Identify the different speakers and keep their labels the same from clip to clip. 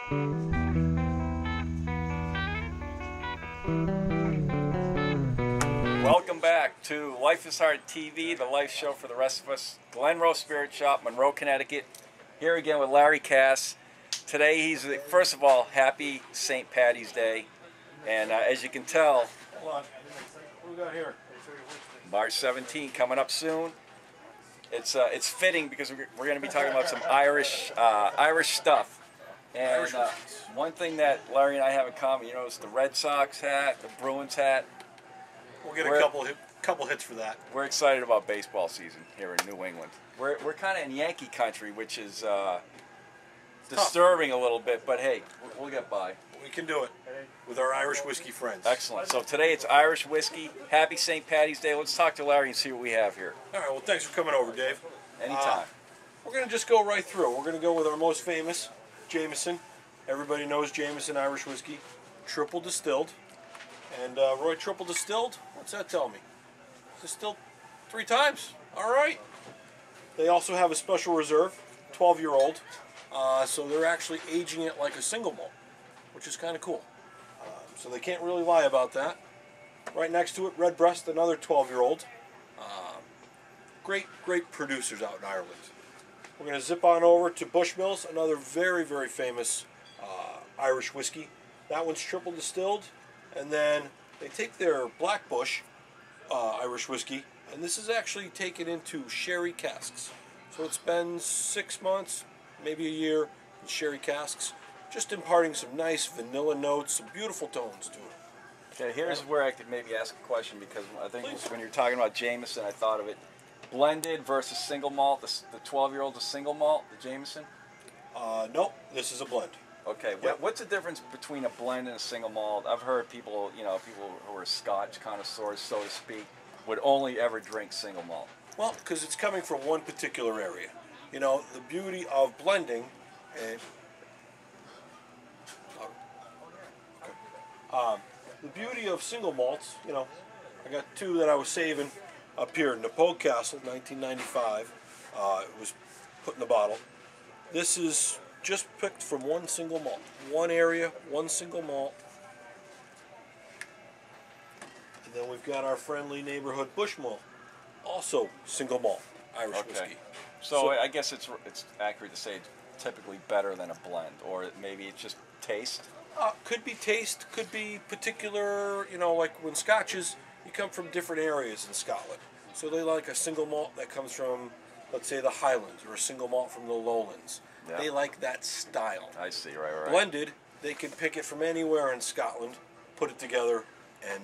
Speaker 1: Welcome back to Life is Hard TV, the life show for the rest of us. GlenRo Spirit Shoppe, Monroe, Connecticut. Here again with Larry Cass. Today first of all, happy St. Paddy's Day. And as you can tell,
Speaker 2: hold on. What do we got here?
Speaker 1: March 17 coming up soon. It's fitting because we're going to be talking about some Irish stuff. And one thing that Larry and I have in common, you know, is the Red Sox hat, the Bruins hat.
Speaker 2: We'll get a couple hits for that.
Speaker 1: We're excited about baseball season here in New England. We're kind of in Yankee country, which is disturbing a little bit, but hey, we'll get by.
Speaker 2: We can do it with our Irish whiskey friends.
Speaker 1: Excellent. So today it's Irish whiskey. Happy St. Paddy's Day. Let's talk to Larry and see what we have here.
Speaker 2: All right, well, thanks for coming over, Dave.
Speaker 1: Anytime.
Speaker 2: We're going to just go right through. We're going to go with our most famous, Jameson. Everybody knows Jameson Irish whiskey. Triple distilled. And Roy, triple distilled, what's that tell me? Distilled 3 times. All right. They also have a special reserve, 12-year-old. So they're actually aging it like a single malt, which is kind of cool. So they can't really lie about that. Right next to it, Redbreast, another 12-year-old. Great producers out in Ireland. We're going to zip on over to Bushmills, another very, very famous Irish whiskey. That one's triple distilled. And then they take their Black Bush Irish whiskey, and this is actually taken into sherry casks. So it's been 6 months, maybe a year, in sherry casks, just imparting some nice vanilla notes, some beautiful tones to it.
Speaker 1: Okay, here's where I could maybe ask a question, because I think when you're talking about Jameson, I thought of it. Blended versus single malt, the 12-year-old is single malt, the Jameson?
Speaker 2: Nope, this is a blend.
Speaker 1: Okay,
Speaker 2: Yep.
Speaker 1: What's the difference between a blend and a single malt? I've heard people, people who are Scotch connoisseurs, so to speak, would only ever drink single malt.
Speaker 2: Well, because it's coming from one particular area. You know, the beauty of blending, the beauty of single malts, you know, I got 2 that I was saving up here in Napogue Castle, 1995. It was put in the bottle. This is just picked from one single malt. One area, one single malt. And then we've got our friendly neighborhood Bushmill, also single malt Irish whiskey.
Speaker 1: So I guess it's accurate to say it's typically better than a blend, or maybe it's just taste?
Speaker 2: Could be taste, could be particular, you know, like when scotches, you come from different areas in Scotland. So they like a single malt that comes from, let's say, the Highlands, or a single malt from the Lowlands. Yeah. They like that style.
Speaker 1: I see, right.
Speaker 2: Blended, they can pick it from anywhere in Scotland, put it together, and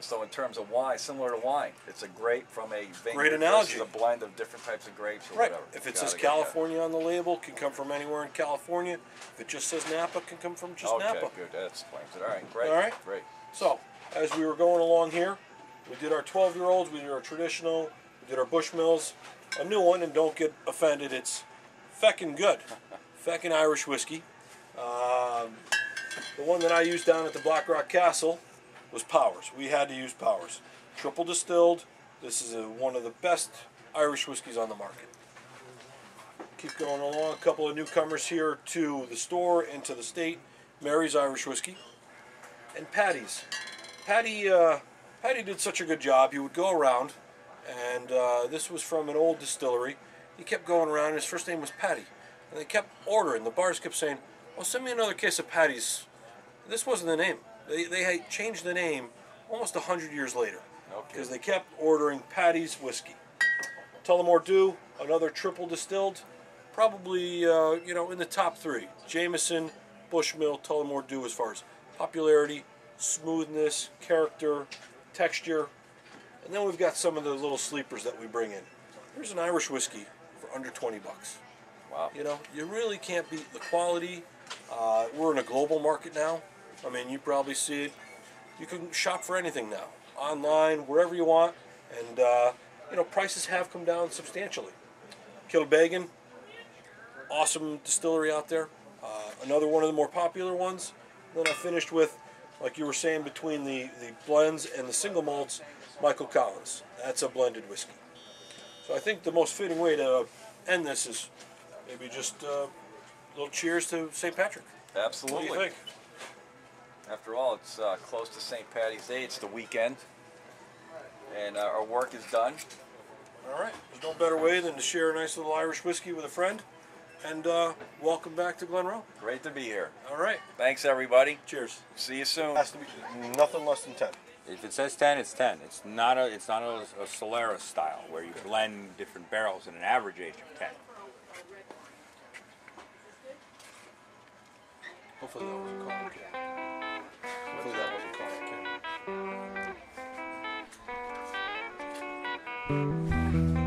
Speaker 1: so in terms of wine, similar to wine, it's a grape from a vineyard
Speaker 2: great analogy.
Speaker 1: Versus a blend of different types of grapes or
Speaker 2: right.
Speaker 1: whatever.
Speaker 2: If it says California on the label, can come from anywhere in California. If it just says Napa, can come from just Napa.
Speaker 1: Okay, good. That explains it. All right, great.
Speaker 2: All right?
Speaker 1: Great.
Speaker 2: So, as we were going along here, we did our 12-year-olds, we did our traditional, we did our Bushmills. A new one, and don't get offended, it's Feckin Good. Feckin Irish whiskey. The one that I used down at the Black Rock Castle was Powers. We had to use Powers. Triple distilled. This is one of the best Irish whiskeys on the market. Keep going along. A couple of newcomers here to the store and to the state. Mary's Irish Whiskey. And Paddy's. Paddy did such a good job. He would go around, and this was from an old distillery. He kept going around. His first name was Paddy. And they kept ordering. The bars kept saying, well, send me another case of Paddy's. This wasn't the name. They had changed the name almost 100 years later. Because they kept ordering Paddy's whiskey. Tullamore Dew, another triple distilled. Probably, in the top 3. Jameson, Bushmill, Tullamore Dew as far as popularity, smoothness, character, texture. And then we've got some of the little sleepers that we bring in. Here's an Irish whiskey for under 20 bucks.
Speaker 1: Wow.
Speaker 2: You know, you really can't beat the quality. We're in a global market now. I mean, you probably see it. You can shop for anything now, online, wherever you want, and prices have come down substantially. Kilbegan, awesome distillery out there. Another one of the more popular ones. And then I finished with, like you were saying, between the blends and the single malts, Michael Collins. That's a blended whiskey. So I think the most fitting way to end this is maybe just a little cheers to St. Patrick.
Speaker 1: Absolutely.
Speaker 2: What do you think?
Speaker 1: After all, it's close to St. Paddy's Day. It's the weekend, and our work is done.
Speaker 2: All right. There's no better way than to share a nice little Irish whiskey with a friend. And welcome back to GlenRo.
Speaker 1: Great to be here.
Speaker 2: All right.
Speaker 1: Thanks, everybody.
Speaker 2: Cheers.
Speaker 1: See you soon.
Speaker 2: Has to be nothing less than 10.
Speaker 3: If it says 10, it's 10. It's not a Solera style where you blend different barrels at an average age of 10.
Speaker 2: Hopefully that wasn't caught on camera. Hopefully that wasn't caught on camera.